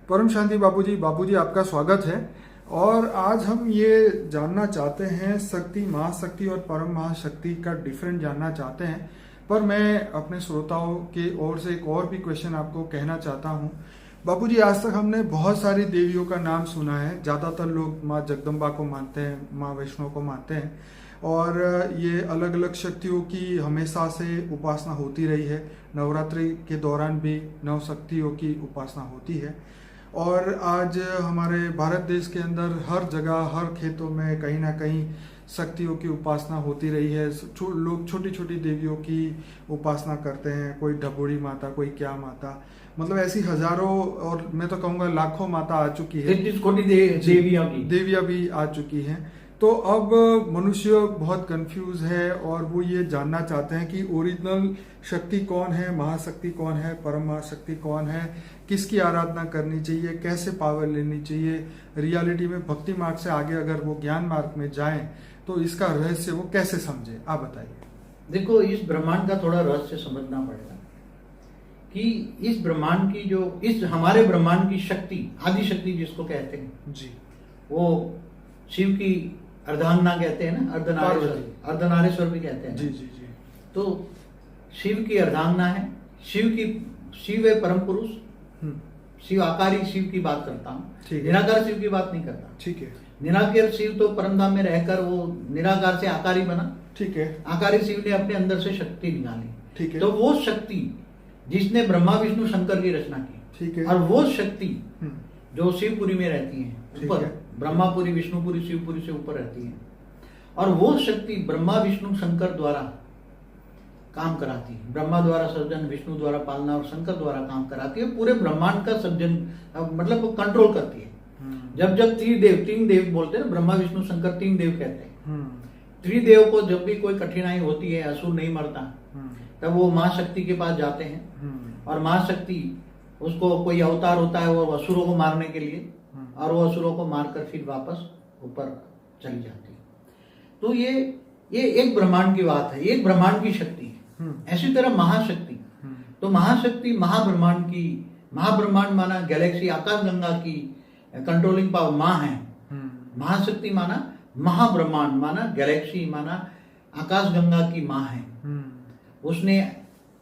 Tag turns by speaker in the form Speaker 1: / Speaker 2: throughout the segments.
Speaker 1: परम शांति बाबूजी आपका स्वागत है। और आज हम ये जानना चाहते हैं शक्ति, महाशक्ति और परम महाशक्ति का डिफरेंस जानना चाहते हैं। पर मैं अपने श्रोताओं के ओर से एक और भी क्वेश्चन आपको कहना चाहता हूँ। बाबूजी, आज तक हमने बहुत सारी देवियों का नाम सुना है। ज़्यादातर लोग माँ जगदम्बा को मानते हैं, माँ वैष्णो को मानते हैं, और ये अलग अलग शक्तियों की हमेशा से उपासना होती रही है। नवरात्रि के दौरान भी नव शक्तियों की उपासना होती है। और आज हमारे भारत देश के अंदर हर जगह, हर खेतों में कहीं ना कहीं शक्तियों की उपासना होती रही है। लोग छोटी छोटी देवियों की उपासना करते हैं, कोई ढबोड़ी माता, कोई क्या माता, मतलब ऐसी हजारों और मैं तो कहूँगा लाखों माता आ चुकी है।
Speaker 2: 33 कोटि देवियां
Speaker 1: भी आ चुकी हैं। तो अब मनुष्य बहुत कंफ्यूज है और वो ये जानना चाहते हैं कि ओरिजिनल शक्ति कौन है, महाशक्ति कौन है, परम महाशक्ति कौन है, किसकी आराधना करनी चाहिए, कैसे पावर लेनी चाहिए। रियलिटी में भक्ति मार्ग से आगे अगर वो ज्ञान मार्ग में जाएं तो इसका रहस्य वो कैसे समझे, आप बताइए।
Speaker 2: देखो, इस ब्रह्मांड का थोड़ा रहस्य समझना पड़ेगा कि इस ब्रह्मांड की इस हमारे ब्रह्मांड की शक्ति, आदि शक्ति जिसको कहते हैं
Speaker 1: जी,
Speaker 2: वो शिव की अर्धांगना कहते हैं ना, अर्धनारेश्वर भी कहते हैं।
Speaker 1: जी जी जी।
Speaker 2: तो शिव की अर्धांगना है। शिव है परम पुरुष। शिव आकारी शिव की बात करता हूँ, निराकार शिव की बात नहीं करता।
Speaker 1: ठीक है।
Speaker 2: निराकार शिव तो परमधाम में रहकर वो निराकार से आकारी बना।
Speaker 1: ठीक है।
Speaker 2: आकारी शिव ने अपने अंदर से शक्ति निकाली।
Speaker 1: ठीक है।
Speaker 2: तो वो शक्ति जिसने ब्रह्मा विष्णु शंकर की रचना की,
Speaker 1: ठीक है,
Speaker 2: और वो शक्ति जो शिवपुरी में रहती है, ऊपर ब्रह्मापुरी, विष्णुपुरी, शिवपुरी से ऊपर रहती है, और वो शक्ति ब्रह्मा विष्णु शंकर द्वारा काम कराती है। ब्रह्मा द्वारा सर्जन, विष्णु द्वारा पालना और शंकर द्वारा काम कराती है। पूरे ब्रह्मांड का सर्जन, मतलब वो कंट्रोल करती है। जब तीन देव बोलते हैं, ब्रह्मा विष्णु शंकर तीन देव कहते हैं। त्रिदेव को जब भी कोई कठिनाई होती है, असुर नहीं मरता, तब वो महाशक्ति के पास जाते हैं, और महाशक्ति उसको कोई अवतार होता है वो असुरों को मारने के लिए, और वो असुरों को मारकर फिर वापस ऊपर चली जाती है। तो ये एक ब्रह्मांड की बात है, एक ब्रह्मांड की शक्ति है। ऐसी तरह महाशक्ति, तो महाशक्ति महाब्रह्मांड माना गैलेक्सी, आकाश गंगा की कंट्रोलिंग पावर माँ है। महाशक्ति माना महाब्रह्मांड, माना गैलेक्सी, माना आकाश गंगा की माँ है।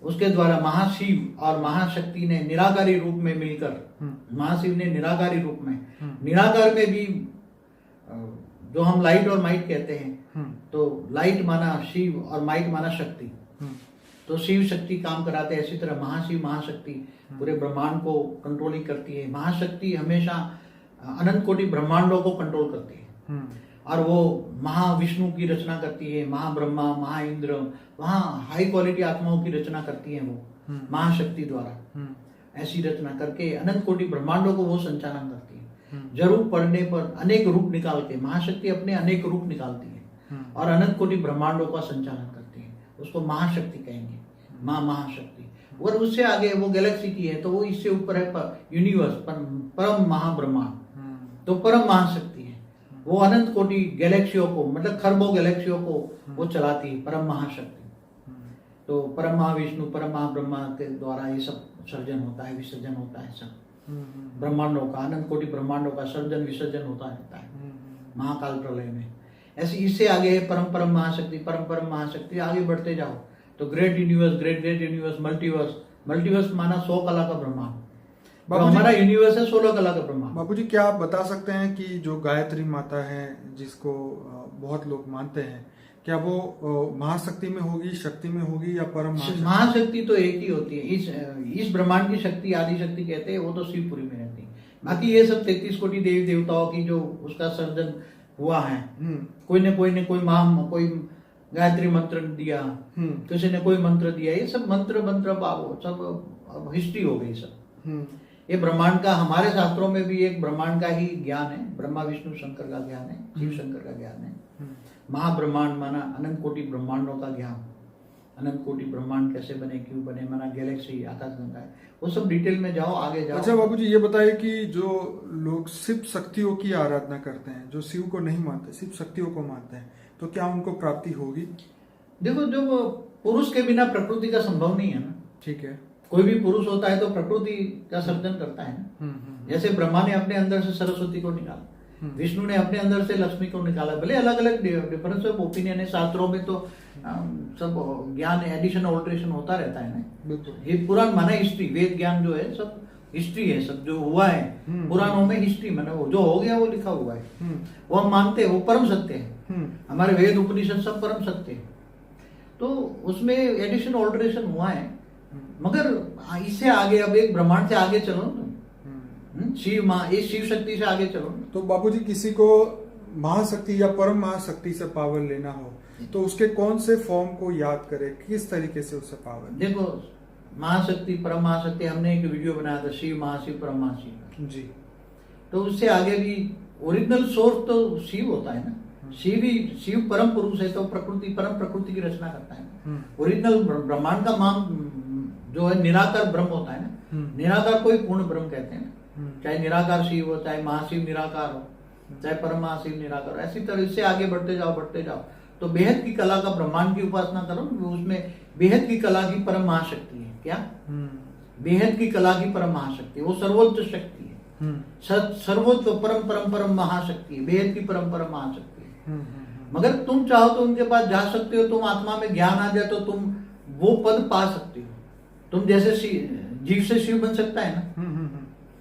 Speaker 2: उसके द्वारा महाशिव और महाशक्ति ने निराकारी रूप में मिलकर, महाशिव ने निराकारी रूप में, निराकार में भी जो हम लाइट और माइट कहते हैं, तो लाइट माना शिव और माइट माना शक्ति, तो शिव शक्ति काम कराते हैं। इसी तरह महाशिव महाशक्ति पूरे ब्रह्मांड को कंट्रोलिंग करती है। महाशक्ति हमेशा अनंत कोटि ब्रह्मांडों को कंट्रोल करती है, और वो महाविष्णु की रचना करती है, महाब्रह्मा, महाइंद्र, वहाँ हाई क्वालिटी आत्माओं की रचना करती है वो महाशक्ति द्वारा। ऐसी रचना करके अनंत कोटि ब्रह्मांडों को वो संचालन करती है। जरूरत पड़ने पर अनेक रूप निकाल के महाशक्ति अपने अनेक रूप निकालती है और अनंत कोटि ब्रह्मांडों का संचालन करती है। उसको महाशक्ति कहेंगे, महाशक्ति। और उससे आगे वो गैलेक्सी की है, तो वो इससे ऊपर है यूनिवर्स, परम महाब्रह्मांड, तो परम महाशक्ति है। वो अनंत कोटि गैलेक्सियों को, मतलब खरबों गैलेक्सियों को वो चलाती है, परम महाशक्ति। तो परम महाविष्णु, परम महाब्रह्मा के द्वारा ये सब सर्जन होता है, विसर्जन होता है। सब ब्रह्मांडों का, अनंत कोटि ब्रह्मांडों का सर्जन विसर्जन होता रहता है महाकाल प्रलय में। ऐसे इससे आगे है परम महाशक्ति, परम महाशक्ति। आगे बढ़ते जाओ तो ग्रेट यूनिवर्स, मल्टीवर्स माना 100 कला का ब्रह्मांड। तो हमारा यूनिवर्स है 16 कला का ब्रह्मांड।
Speaker 1: बाबूजी, क्या आप बता सकते हैं कि जो गायत्री माता है, जिसको बहुत लोग मानते हैं, क्या वो महाशक्ति में होगी, शक्ति में होगी, या परम
Speaker 2: महाशक्ति? तो एक ही होती है। इस ब्रह्मांड की शक्ति आदि शक्ति कहते हैं, वो तो शिवपुरी में रहती है। बाकी ये सब 33 कोटि देवी देवताओं की जो उसका सर्जन हुआ है, कोई कोई गायत्री मंत्र दिया, किसी ने कोई मंत्र दिया, ये सब मंत्र बाबू सब हिस्ट्री हो गई सब। ये ब्रह्मांड का, हमारे शास्त्रों में भी एक ब्रह्मांड का ही ज्ञान है, ब्रह्मा विष्णु शंकर का ज्ञान है, शिव शंकर का ज्ञान है। महाब्रह्मांड माना अनंत कोटि ब्रह्मांडों का ज्ञान। अनंत कोटि ब्रह्मांड कैसे बने, क्यों बने, माना गैलेक्सी, आकाश गंगा है, वो सब डिटेल में जाओ, आगे जाओ।
Speaker 1: अच्छा बाबूजी, ये बताइए कि जो लोग शिव शक्तियों की आराधना करते हैं, जो शिव को नहीं मानते, शिव शक्तियों को मानते हैं, तो क्या उनको प्राप्ति होगी?
Speaker 2: देखो, जो पुरुष के बिना प्रकृति का संभव नहीं है ना।
Speaker 1: ठीक है।
Speaker 2: कोई भी पुरुष होता है तो प्रकृति का सर्जन करता है ना। जैसे ब्रह्मा ने अपने अंदर से सरस्वती को निकाला, विष्णु ने अपने अंदर से लक्ष्मी को निकाला। भले अलग अलग डिफरेंस ऑफ ओपिनियन है, शास्त्रों में तो सब ज्ञान एडिशन ऑल्ट्रेशन होता रहता है ना। ये पुराण माना हिस्ट्री, वेद ज्ञान जो है सब हिस्ट्री है, सब जो हुआ है पुराणों में हिस्ट्री माना, वो जो हो गया वो लिखा हुआ है, वो हम मानते हैं, वो परम सत्य है। हमारे वेद उपनिषद सब परम सत्य है, तो उसमें एडिशन ऑल्ट्रेशन हुआ है। मगर इससे आगे अब एक ब्रह्मांड से आगे चलो ना, शिव माँ, इस शिव शक्ति से आगे चलो।
Speaker 1: तो बाबूजी किसी को महाशक्ति या परम महाशक्ति से पावर लेना हो तो उसके कौन से फॉर्म को याद करे, किस तरीके से उससे पावर?
Speaker 2: देखो, महाशक्ति परम महाशक्ति, हमने एक वीडियो बनाया था, शिव महाशिव परम महाशिव जी। तो उससे आगे भी ओरिजिनल सोर्स तो शिव होता है ना। शिव परम पुरुष है, तो प्रकृति परम प्रकृति की रचना करता है। ओरिजिनल ब्रह्मांड का मान जो है निराकार ब्रह्म होता है ना। निराकार को ही पूर्ण ब्रह्म कहते हैं ना। चाहे निराकार शिव हो, चाहे महाशिव निराकार हो, चाहे परम महाशिव निराकार हो, ऐसी तरह से आगे बढ़ते जाओ। तो बेहद की कला का ब्रह्मांड की उपासना करो, उसमें बेहद की कला की परम महाशक्ति है। क्या? बेहद की कला की परम महाशक्ति, वो सर्वोच्च शक्ति है, सर्वोच्च परम महाशक्ति है, बेहद की परम महाशक्ति है। मगर तुम चाहो तो उनके पास जा सकते हो, तुम आत्मा में ज्ञान आ जाए तो तुम वो पद पा सकते हो। तुम जैसे जीव से शिव बन सकता है ना,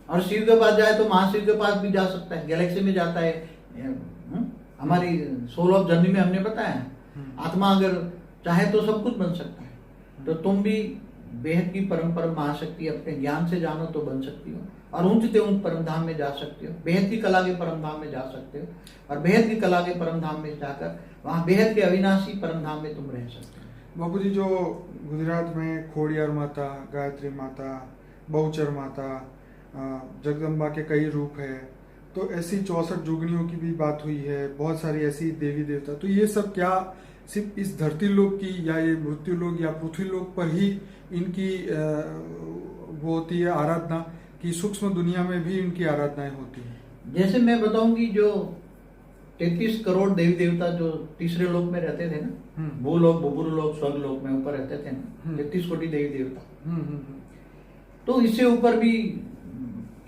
Speaker 2: और शिव के पास जाए तो महाशिव के पास भी जा सकता है, गैलेक्सी में जाता है। हमारी सोल ऑफ जर्नी में हमने बताया, आत्मा अगर चाहे तो सब कुछ बन सकता है। तो तुम भी बेहद की परम महाशक्ति अपने ज्ञान से जानो तो बन सकती हो, और ऊंचते ऊंच परम धाम में जा सकते हो, बेहद की कला के परम धाम में जा सकते हो, और बेहद की कला के परम धाम में जाकर वहां बेहद के अविनाशी परम धाम में तुम रह सकते हो।
Speaker 1: बाबूजी, जो गुजरात में खोड़ियार माता, गायत्री माता, बहुचर माता, जगदम्बा के कई रूप है, तो ऐसी 64 जुगनियों की भी बात हुई है, बहुत सारी ऐसी देवी देवता। तो ये सब क्या सिर्फ इस धरती लोक की या ये मृत्यु लोक या पृथ्वी लोक पर ही इनकी वो होती है आराधना, कि सूक्ष्म दुनिया में भी इनकी आराधनाएं होती है?
Speaker 2: जैसे मैं बताऊंगी, जो 33 करोड़ देवी देवता जो तीसरे लोक में रहते थे ना, भूलोक, बुबुरुलोक, स्वर्गलोक में ऊपर रहते थे ना, 33 कोटि देवी देवता। तो इससे ऊपर भी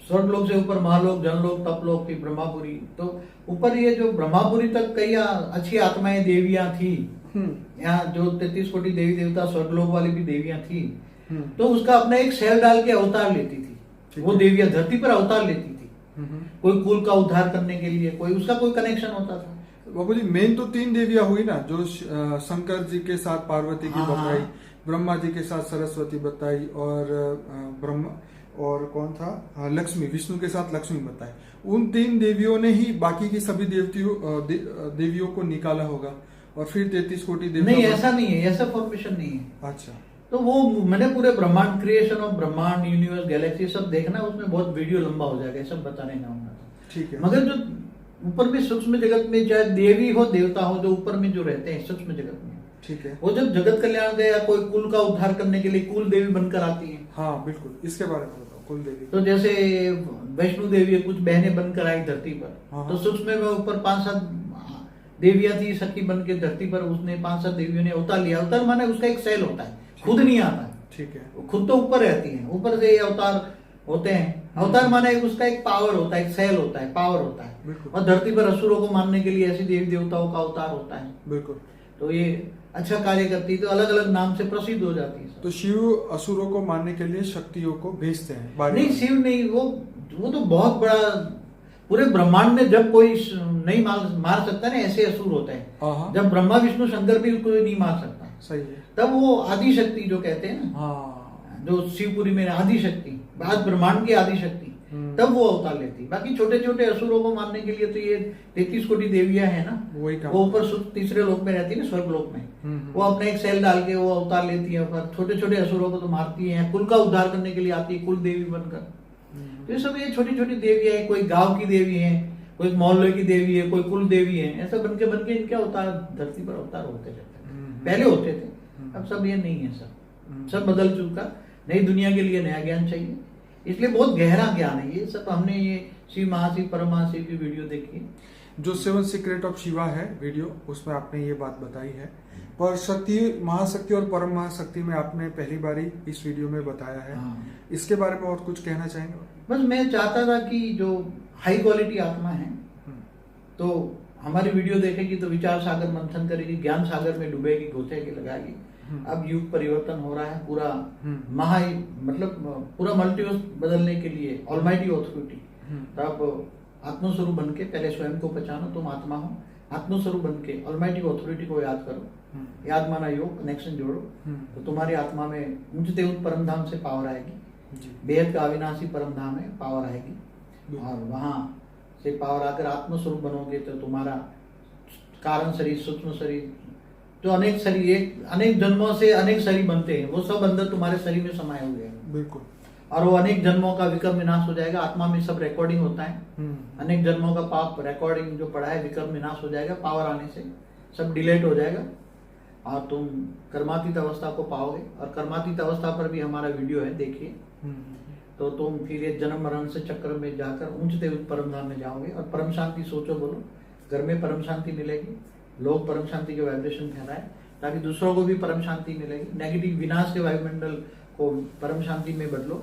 Speaker 2: स्वर्गलोक से ऊपर महालोक, जनलोक, तपलोक थी, ब्रह्मापुरी। तो ऊपर ये जो ब्रह्मापुरी तक कई अच्छी आत्माएं देवियां थी। यहाँ जो 33 कोटि देवी देवता स्वर्गलोक वाली भी देवियां थी, तो उसका अपना एक सेल डाल के अवतार लेती थी। वो देवियां धरती पर अवतार लेती थी, कोई कुल का उद्धार करने के लिए, कोई उसका कोई कनेक्शन होता था।
Speaker 1: बाबूजी, मेन तो 3 देवियां हुई ना, जो शंकर जी के साथ पार्वती की बताई, ब्रह्मा जी के साथ सरस्वती बताई, और कौन था, लक्ष्मी, विष्णु के साथ लक्ष्मी बताई। उन 3 देवियों ने ही बाकी की सभी देवियों को निकाला होगा, और फिर 33 कोटि देवी।
Speaker 2: नहीं, ऐसा नहीं है, ऐसा फॉर्मेशन नहीं है।
Speaker 1: अच्छा,
Speaker 2: तो वो मैंने पूरे ब्रह्मांड, क्रिएशन ऑफ ब्रह्मांड, यूनिवर्स, गैलेक्सी सब देखना, उसमें बहुत वीडियो लंबा हो जाएगा, सब बताने जाऊंगा।
Speaker 1: ठीक है।
Speaker 2: मगर जो ऊपर में सूक्ष्म जगत में, चाहे देवी हो देवता हो, जो ऊपर में जो रहते हैं सूक्ष्म जगत में,
Speaker 1: ठीक है,
Speaker 2: वो जब जगत कल्याण या कोई कुल का उद्धार करने के लिए कुल देवी बनकर आती है।
Speaker 1: हाँ बिल्कुल, इसके बारे में बताओ। कुल देवी
Speaker 2: तो जैसे वैष्णो देवी कुछ बहनें बनकर आई धरती पर, तो सूक्ष्म में ऊपर 5-7 देवियां थी, सखी बन के धरती पर, उसने 5-7 देवियों ने अवतार लिया। अवतार माने उसका एक सेल होता है, खुद नहीं आता है।
Speaker 1: ठीक है,
Speaker 2: खुद तो ऊपर रहती है, ऊपर से ये अवतार होते हैं। अवतार माने उसका एक पावर होता है, एक सेल होता है, पावर होता है। और धरती पर असुरों को मारने के लिए ऐसी देवी देवताओं का अवतार होता है।
Speaker 1: बिल्कुल।
Speaker 2: तो ये अच्छा कार्य करती है, तो अलग अलग नाम से प्रसिद्ध हो जाती है।
Speaker 1: तो शिव असुरों को मारने के लिए शक्तियों को भेजते हैं?
Speaker 2: नहीं, शिव नहीं, वो तो बहुत बड़ा, पूरे ब्रह्मांड में जब कोई नहीं मार सकता ना, ऐसे असुर होते हैं। जब ब्रह्मा विष्णु शंकर भी कोई नहीं मार सकता,
Speaker 1: सही है,
Speaker 2: तब वो आदि शक्ति जो कहते हैं ना, जो शिवपुरी में आदि शक्ति, बाद ब्रह्मांड की आदि शक्ति, तब वो अवतार लेती। बाकी छोटे छोटे असुरों को मारने के लिए तो ये 33 कोटि देवियां है ना, वो ऊपर तीसरे लोक में रहती है ना, स्वर्ग लोक में। वो अपना एक सेल डाल के वो अवतार लेती है, छोटे छोटे असुरों को तो मारती है, कुल का उद्धार करने के लिए आती है, कुल देवी बनकर। तो ये सब ये छोटी छोटी देवियां है, कोई गांव की देवी है, कोई मोहल्ले की देवी है, कोई कुल देवी है, ऐसा बनके इनके अवतार धरती पर अवतार होते रहते हैं। पहले होते थे, अब सब ये नहीं है, सब बदल चुका। नई दुनिया के लिए नया ज्ञान चाहिए, इसलिए बहुत गहरा ज्ञान है ये सब। हमने ये शिव महाशिव परम महाशिव की वीडियो देखी,
Speaker 1: जो 7 सीक्रेट ऑफ शिवा है वीडियो, उसमें आपने ये बात बताई है। पर शक्ति, महाशक्ति और परम महाशक्ति में आपने पहली बारी इस वीडियो में बताया है। इसके बारे में और कुछ कहना चाहेंगे?
Speaker 2: बस मैं चाहता था कि जो हाई क्वालिटी आत्मा है तो हमारी वीडियो देखेगी तो विचार सागर मंथन करेगी, ज्ञान सागर में डूबेगी, गोते की लगाएगी। अब युग परिवर्तन हो रहा है, पूरा मतलब पूरा मल्टीवर्स बदलने के लिए ऑलमाइटी ऑथोरिटी। तो अब आत्मस्वरूप बन के पहले स्वयं को पहचानो, तुम आत्मा हो। आत्मस्वरूप बन के ऑलमाइटी ऑथोरिटी को याद करो, याद माना योग, कनेक्शन जोड़ो, तो तुम्हारी आत्मा में ऊंचते उच्च परम धाम से पावर आएगी। बेहद का अविनाशी परम धाम है, पावर आएगी और वहां से पावर आकर आत्मस्वरूप बनोगे तो तुम्हारा कारण शरीर, सूक्ष्म शरीर, जो अनेक शरीर, अनेक जन्मों से अनेक शरीर बनते हैं, वो सब अंदर तुम्हारे शरीर में समाये हुए हैं।
Speaker 1: बिल्कुल।
Speaker 2: और वो अनेक जन्मों का विकर्म विनाश हो जाएगा। आत्मा में सब रिकॉर्डिंग होता है, अनेक जन्मों का पाप रिकॉर्डिंग जो पड़ा है, विकर्म विनाश हो जाएगा। पावर आने से सब डिलीट हो जाएगा और तुम कर्मातीत अवस्था को पाओगे। और कर्मातीत अवस्था पर भी हमारा वीडियो है, देखिए। तो तुम फिर ये जन्म मरण से चक्र में जाकर ऊंचते उच्च परम धाम में जाओगे और परम शांति सोचो, बोलो। घर में परम शांति मिलेगी, लोग परम शांति के वाइब्रेशन फैलाए ताकि दूसरों को भी परम शांति मिलेगी। नेगेटिव विनाश के वायुमंडल को परम शांति में बदलो।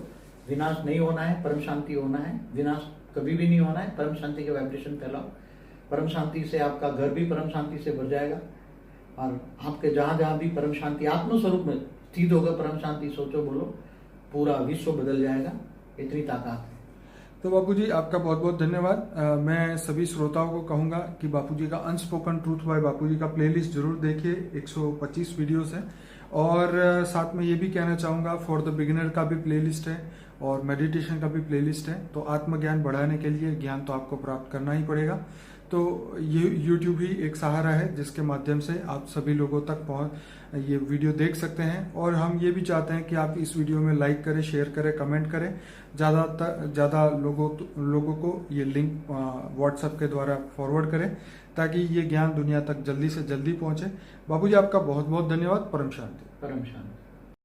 Speaker 2: विनाश नहीं होना है, परम शांति होना है। विनाश कभी भी नहीं होना है, परम शांति के वाइब्रेशन फैलाओ। परम शांति से आपका घर भी परम शांति से भर जाएगा और आपके जहां जहां भी परम शांति आत्मस्वरूप में स्थित होगा, परम शांति सोचो, बोलो, पूरा विश्व बदल जाएगा। इतनी ताकत है।
Speaker 1: तो बापूजी आपका बहुत बहुत धन्यवाद। मैं सभी श्रोताओं को कहूंगा कि बापूजी का अनस्पोकन ट्रूथ बाय बापूजी का प्लेलिस्ट जरूर देखिए, 125 वीडियोस है। और साथ में ये भी कहना चाहूंगा, फॉर द बिगिनर का भी प्लेलिस्ट है और मेडिटेशन का भी प्लेलिस्ट है। तो आत्मज्ञान बढ़ाने के लिए ज्ञान तो आपको प्राप्त करना ही पड़ेगा। तो ये YouTube ही एक सहारा है जिसके माध्यम से आप सभी लोगों तक ये वीडियो देख सकते हैं। और हम ये भी चाहते हैं कि आप इस वीडियो में लाइक करें, शेयर करें, कमेंट करें। ज़्यादा लोगों को ये लिंक व्हाट्सएप के द्वारा फॉरवर्ड करें ताकि ये ज्ञान दुनिया तक जल्दी से जल्दी पहुंचे। बापूजी आपका बहुत बहुत धन्यवाद। परम शांति।
Speaker 2: परम शांति।